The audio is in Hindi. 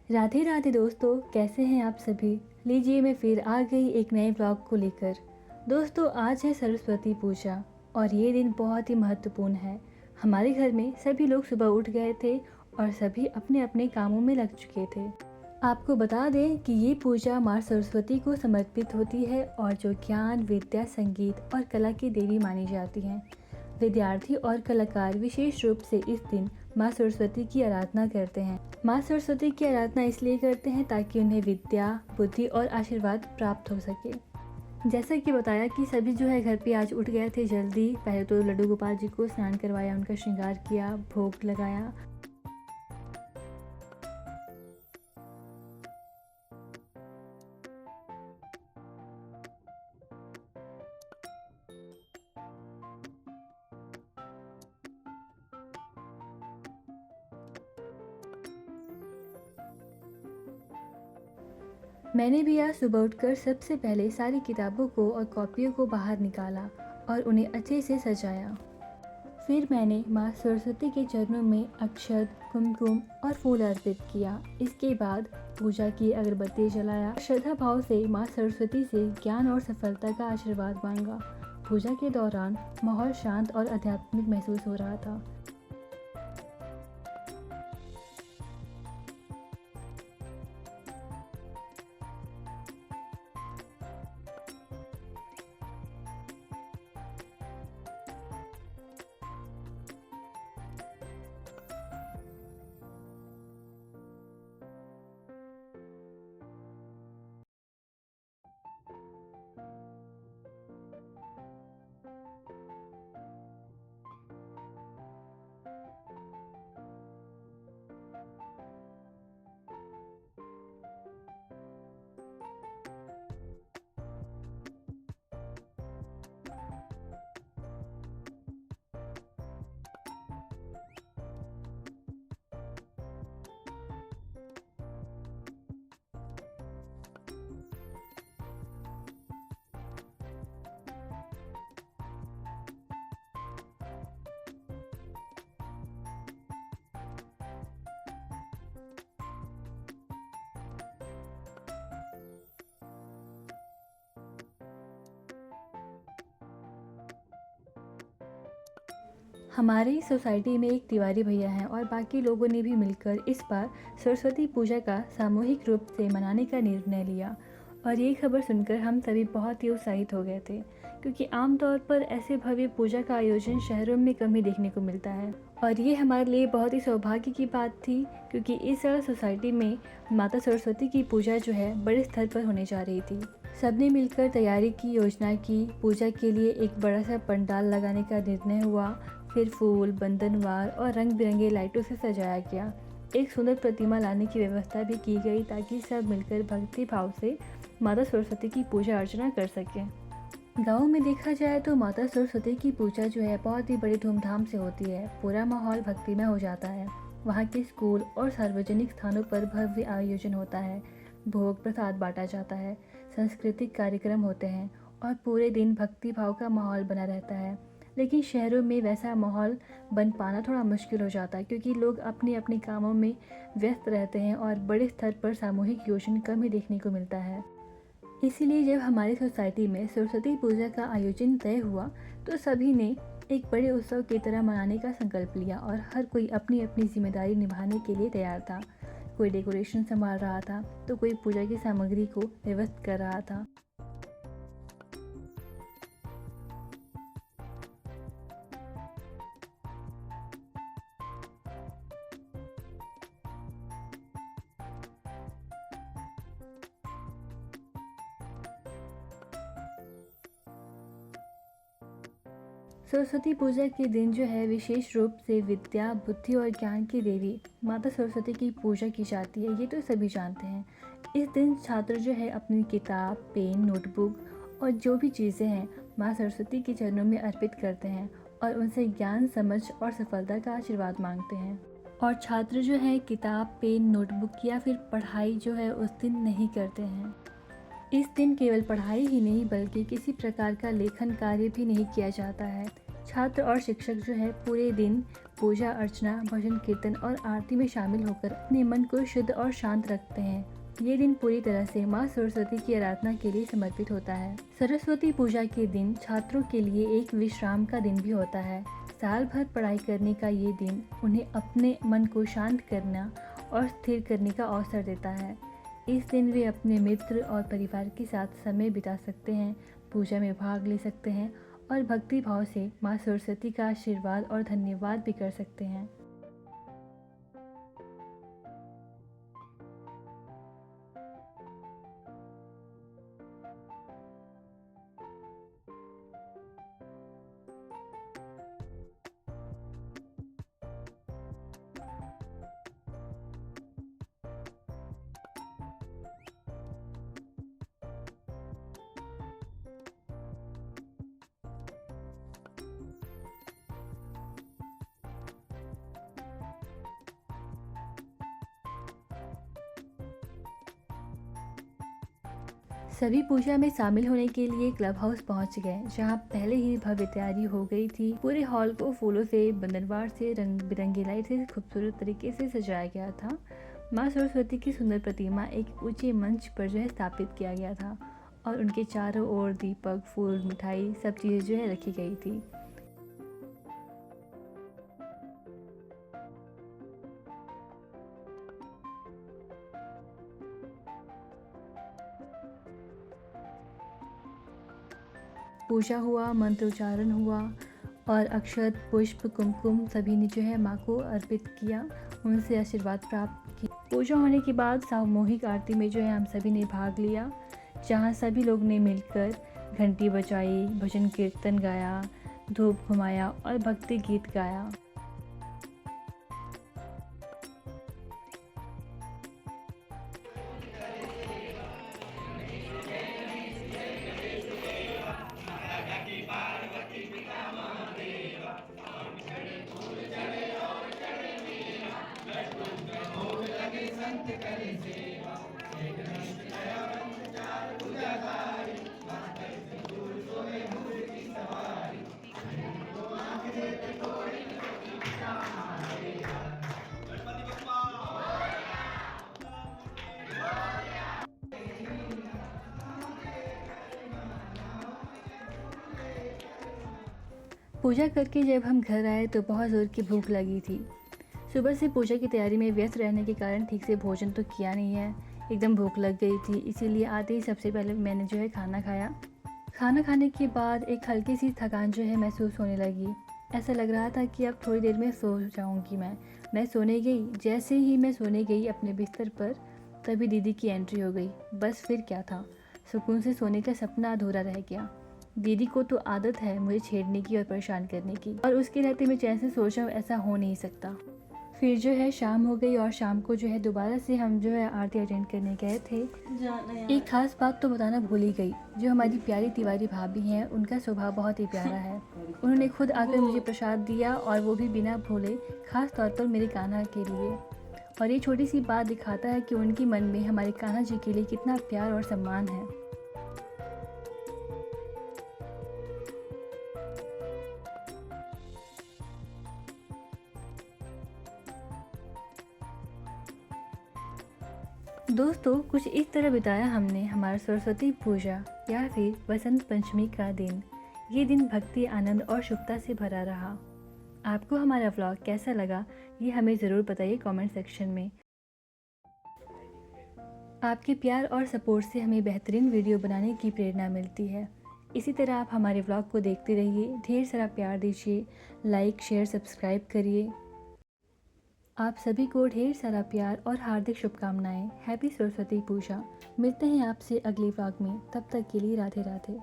राधे राधे दोस्तों, कैसे हैं आप सभी। लीजिए मैं फिर आ गई एक नए ब्लॉग को लेकर। दोस्तों, आज है सरस्वती पूजा और ये दिन बहुत ही महत्वपूर्ण है। हमारे घर में सभी लोग सुबह उठ गए थे और सभी अपने अपने कामों में लग चुके थे। आपको बता दें कि ये पूजा माँ सरस्वती को समर्पित होती है और जो ज्ञान, विद्या, संगीत और कला की देवी मानी जाती हैं। विद्यार्थी और कलाकार विशेष रूप से इस दिन माँ सरस्वती की आराधना करते हैं। माँ सरस्वती की आराधना इसलिए करते हैं ताकि उन्हें विद्या, बुद्धि और आशीर्वाद प्राप्त हो सके। जैसा कि बताया कि सभी जो है घर पे आज उठ गए थे जल्दी। पहले तो लड्डू गोपाल जी को स्नान करवाया, उनका श्रृंगार किया, भोग लगाया। मैंने भी आज सुबह उठकर सबसे पहले सारी किताबों को और कॉपियों को बाहर निकाला और उन्हें अच्छे से सजाया। फिर मैंने माँ सरस्वती के चरणों में अक्षत, कुमकुम और फूल अर्पित किया। इसके बाद पूजा की, अगरबत्ती जलाया। श्रद्धा भाव से माँ सरस्वती से ज्ञान और सफलता का आशीर्वाद मांगा। पूजा के दौरान माहौल शांत और आध्यात्मिक महसूस हो रहा था। हमारी सोसाइटी में एक तिवारी भैया हैं और बाकी लोगों ने भी मिलकर इस बार सरस्वती पूजा का सामूहिक रूप से मनाने का निर्णय लिया। और ये खबर सुनकर हम सभी बहुत ही उत्साहित हो गए थे, क्योंकि आमतौर पर ऐसे भव्य पूजा का आयोजन शहरों में कम ही देखने को मिलता है। और ये हमारे लिए बहुत ही सौभाग्य की बात थी, क्योंकि इस सोसाइटी में माता सरस्वती की पूजा जो है बड़े स्तर पर होने जा रही थी। सबने मिलकर तैयारी की, योजना की। पूजा के लिए एक बड़ा सा पंडाल लगाने का निर्णय हुआ। फिर फूल, बंधनवार और रंग बिरंगे लाइटों से सजाया गया। एक सुंदर प्रतिमा लाने की व्यवस्था भी की गई ताकि सब मिलकर भक्ति भाव से माता सरस्वती की पूजा अर्चना कर सकें। गांव में देखा जाए तो माता सरस्वती की पूजा जो है बहुत ही बड़ी धूमधाम से होती है। पूरा माहौल भक्तिमय हो जाता है। वहाँ के स्कूल और सार्वजनिक स्थानों पर भव्य आयोजन होता है। भोग प्रसाद बांटा जाता है, सांस्कृतिक कार्यक्रम होते हैं और पूरे दिन भक्ति भाव का माहौल बना रहता है। लेकिन शहरों में वैसा माहौल बन पाना थोड़ा मुश्किल हो जाता है, क्योंकि लोग अपने अपने कामों में व्यस्त रहते हैं और बड़े स्तर पर सामूहिक आयोजन कम ही देखने को मिलता है। इसीलिए जब हमारी सोसाइटी में सरस्वती पूजा का आयोजन तय हुआ तो सभी ने एक बड़े उत्सव की तरह मनाने का संकल्प लिया और हर कोई अपनी अपनी जिम्मेदारी निभाने के लिए तैयार था। कोई डेकोरेशन संभाल रहा था तो कोई पूजा की सामग्री को व्यवस्थित कर रहा था। सरस्वती पूजा के दिन जो है विशेष रूप से विद्या, बुद्धि और ज्ञान की देवी माता सरस्वती की पूजा की जाती है। ये तो सभी जानते हैं। इस दिन छात्र जो है अपनी किताब, पेन, नोटबुक और जो भी चीज़ें हैं माँ सरस्वती के चरणों में अर्पित करते हैं और उनसे ज्ञान, समझ और सफलता का आशीर्वाद मांगते हैं। और छात्र जो है किताब, पेन, नोटबुक या फिर पढ़ाई जो है उस दिन नहीं करते हैं। इस दिन केवल पढ़ाई ही नहीं बल्कि किसी प्रकार का लेखन कार्य भी नहीं किया जाता है। छात्र और शिक्षक जो है पूरे दिन पूजा अर्चना, भजन कीर्तन और आरती में शामिल होकर अपने मन को शुद्ध और शांत रखते हैं। ये दिन पूरी तरह से माँ सरस्वती की आराधना के लिए समर्पित होता है। सरस्वती पूजा के दिन छात्रों के लिए एक विश्राम का दिन भी होता है। साल भर पढ़ाई करने का ये दिन उन्हें अपने मन को शांत करना और स्थिर करने का अवसर देता है। इस दिन वे अपने मित्र और परिवार के साथ समय बिता सकते हैं, पूजा में भाग ले सकते हैं और भक्ति भाव से माँ सरस्वती का आशीर्वाद और धन्यवाद भी कर सकते हैं। सभी पूजा में शामिल होने के लिए क्लब हाउस पहुंच गए, जहां पहले ही भव्य तैयारी हो गई थी। पूरे हॉल को फूलों से, बंधनवार से, रंग बिरंगी लाइट से खूबसूरत तरीके से सजाया गया था। माँ सरस्वती की सुंदर प्रतिमा एक ऊंचे मंच पर जो है स्थापित किया गया था और उनके चारों ओर दीपक, फूल, मिठाई सब चीज़ें जो है रखी गई थी। पूजा हुआ, मंत्रोच्चारण हुआ और अक्षत, पुष्प, कुमकुम सभी ने जो है माँ को अर्पित किया, उनसे आशीर्वाद प्राप्त किया। पूजा होने के बाद सामूहिक आरती में जो है हम सभी ने भाग लिया, जहाँ सभी लोग ने मिलकर घंटी बजाई, भजन कीर्तन गाया, धूप घुमाया और भक्ति गीत गाया। पूजा करके जब हम घर आए तो बहुत ज़ोर की भूख लगी थी। सुबह से पूजा की तैयारी में व्यस्त रहने के कारण ठीक से भोजन तो किया नहीं है, एकदम भूख लग गई थी, इसीलिए आते ही सबसे पहले मैंने जो है खाना खाया। खाना खाने के बाद एक हल्की सी थकान जो है महसूस होने लगी। ऐसा लग रहा था कि अब थोड़ी देर में सो जाऊंगी मैं सोने गई। जैसे ही मैं सोने गई अपने बिस्तर पर, तभी दीदी की एंट्री हो गई। बस फिर क्या था, सुकून से सोने का सपना अधूरा रह गया। दीदी को तो आदत है मुझे छेड़ने की और परेशान करने की, और उसके रहते मैं चैन से सो जाऊं ऐसा हो नहीं सकता। फिर जो है शाम हो गई और शाम को जो है दोबारा से हम जो है आरती अटेंड करने गए थे। एक खास बात तो बताना भूल ही गई, जो हमारी प्यारी तिवारी भाभी हैं उनका स्वभाव बहुत ही प्यारा है। उन्होंने खुद आकर मुझे प्रसाद दिया, और वो भी बिना भूले, खास तौर पर मेरे कान्हा के लिए। और ये छोटी सी बात दिखाता है कि उनके मन में हमारे कान्हा जी के लिए कितना प्यार और सम्मान है। दोस्तों, कुछ इस तरह बिताया हमने हमारा सरस्वती पूजा या फिर बसंत पंचमी का दिन। ये दिन भक्ति, आनंद और शुभता से भरा रहा। आपको हमारा व्लॉग कैसा लगा, ये हमें ज़रूर बताइए कमेंट सेक्शन में। आपके प्यार और सपोर्ट से हमें बेहतरीन वीडियो बनाने की प्रेरणा मिलती है। इसी तरह आप हमारे व्लॉग को देखते रहिए, ढेर सारा प्यार दीजिए, लाइक, शेयर, सब्सक्राइब करिए। आप सभी को ढेर सारा प्यार और हार्दिक शुभकामनाएं। हैप्पी सरस्वती पूजा। मिलते हैं आपसे अगले व्लॉग में, तब तक के लिए राधे राधे।